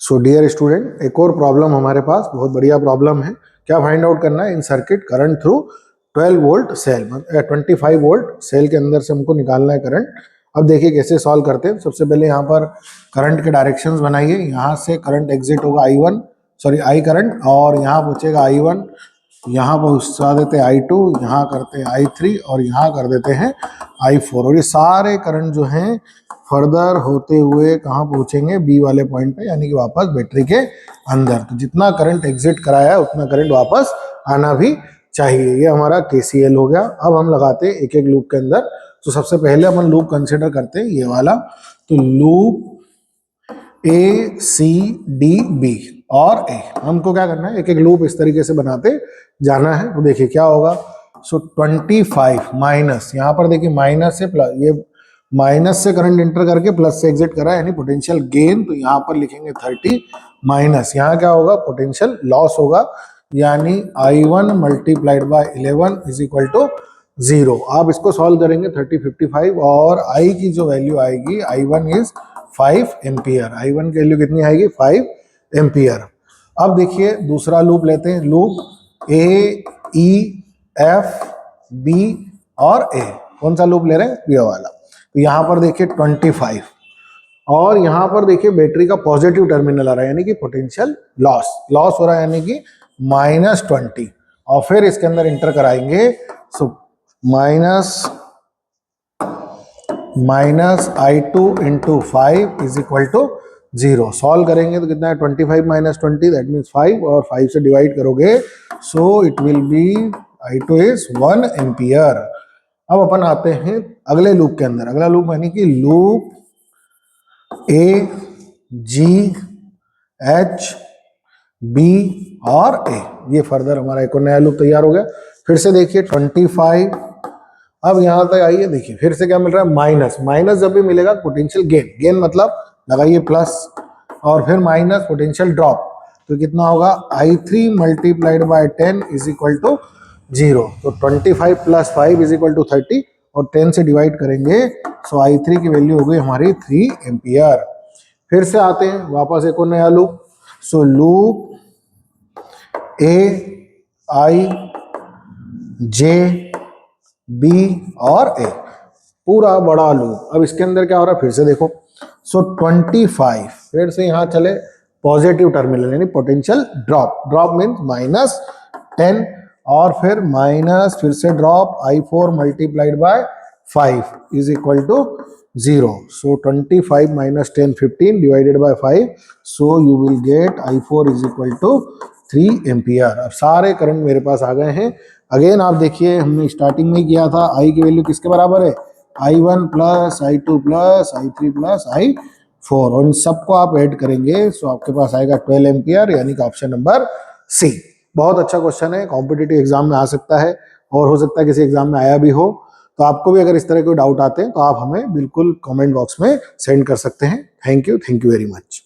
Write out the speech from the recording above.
So dear student, एक और problem हमारे पास, बहुत बढ़िया प्रॉब्लम है। क्या फाइंड आउट करना है? In circuit current through 12 volt cell, 25 volt cell के अंदर से हमको निकालना है करंट। अब देखिए कैसे सॉल्व करते हैं। सबसे पहले यहाँ पर करंट के डायरेक्शंस बनाइए। यहाँ से करंट एग्जिट होगा आई करंट, और यहाँ पहुंचेगा I1, यहाँ पहुंचा देते हैं I2, यहाँ करते हैं I3 और यहाँ कर देते हैं I4। और ये सारे करंट जो हैं फर्दर होते हुए कहाँ पहुंचेंगे? बी वाले पॉइंट पे, यानी कि वापस बैटरी के अंदर। तो जितना करंट एग्जिट कराया है उतना करंट वापस आना भी चाहिए। ये हमारा KCL हो गया। अब हम लगाते हैं एक एक लूप के अंदर। तो सबसे पहले अपन लूप कंसिडर करते हैं ये वाला। तो लूप ACDB और A, हमको क्या करना है? एक एक लूप इस तरीके से बनाते जाना है। तो देखिए क्या होगा। सो 25 माइनस, यहाँ पर देखिए माइनस से प्लस, ये माइनस से करंट एंटर करके प्लस से एग्जिट करा है, यानी पोटेंशियल गेन। तो यहाँ पर लिखेंगे 30 माइनस, यहाँ क्या होगा? पोटेंशियल लॉस होगा, यानी I1 multiplied by 11 is equal to 0। आप इसको सॉल्व करेंगे 30, 55, और I की जो वैल्यू आएगी, I1 इज 5 एम्पियर। I1 की वैल्यू कितनी आएगी? 5 एम्पियर। अब देखिए दूसरा लूप लेते हैं, लूप AEFB और A। कौन सा लूप ले रहे हैं? ये वाला। तो यहाँ पर देखिए 25, और यहाँ पर देखिए बैटरी का पॉजिटिव टर्मिनल आ रहा है, यानी कि पोटेंशियल लॉस हो रहा है, यानी कि -20। और फिर इसके अंदर इंटर कराएंगे। So minus I2 into 5 is equal to 0। Solve करेंगे तो कितना है? 25 माइनस 20, दैट मीन्स 5, और 5 से डिवाइड करोगे, so it will be I2 is 1 ampere. अब अपन आते हैं अगले लूप के अंदर। अगला लूप यानी कि लूप AGHB और A। ये फर्दर हमारा एक और नया लूप तैयार हो गया। फिर से देखिए 25, अब यहां तक आइए, देखिए फिर से क्या मिल रहा है? माइनस। माइनस जब भी मिलेगा पोटेंशियल गेन मतलब लगाइए प्लस, और फिर माइनस पोटेंशियल ड्रॉप। तो कितना होगा? I3 multiplied by 10 is equal to 0। तो 25 प्लस 5 इज इक्वल टू 30, और 10 से डिवाइड करेंगे, सो I3 की वैल्यू हो गई हमारी 3 एम्पियर। फिर से आते हैं वापस एक और नया लूप। सो लूप AIJB और A, पूरा बड़ा लूप। अब इसके अंदर क्या हो रहा है? फिर से देखो। सो 25, फिर से यहाँ चले पॉजिटिव टर्मिनल, यानी पोटेंशियल ड्रॉप मीन्स -10, और फिर माइनस, फिर से drop, I4 multiplied by 5 is equal to 0। So 25 minus 10, 15 divided by 5, so you will get I4 is equal to 3 ampere. अब सारे करंट मेरे पास आ गए हैं। अगेन आप देखिए, हमने स्टार्टिंग में किया था, I की वैल्यू किसके बराबर है? I1 plus I2 plus I3 plus I4, और इन सबको आप ऐड करेंगे, सो आपके पास आएगा 12 एम्पियर, यानी कि ऑप्शन नंबर सी। बहुत अच्छा क्वेश्चन है, कॉम्पिटिटिव एग्जाम में आ सकता है, और हो सकता है किसी एग्जाम में आया भी हो। तो आपको भी अगर इस तरह कोई डाउट आते हैं तो आप हमें बिल्कुल कमेंट बॉक्स में सेंड कर सकते हैं। Thank you very much.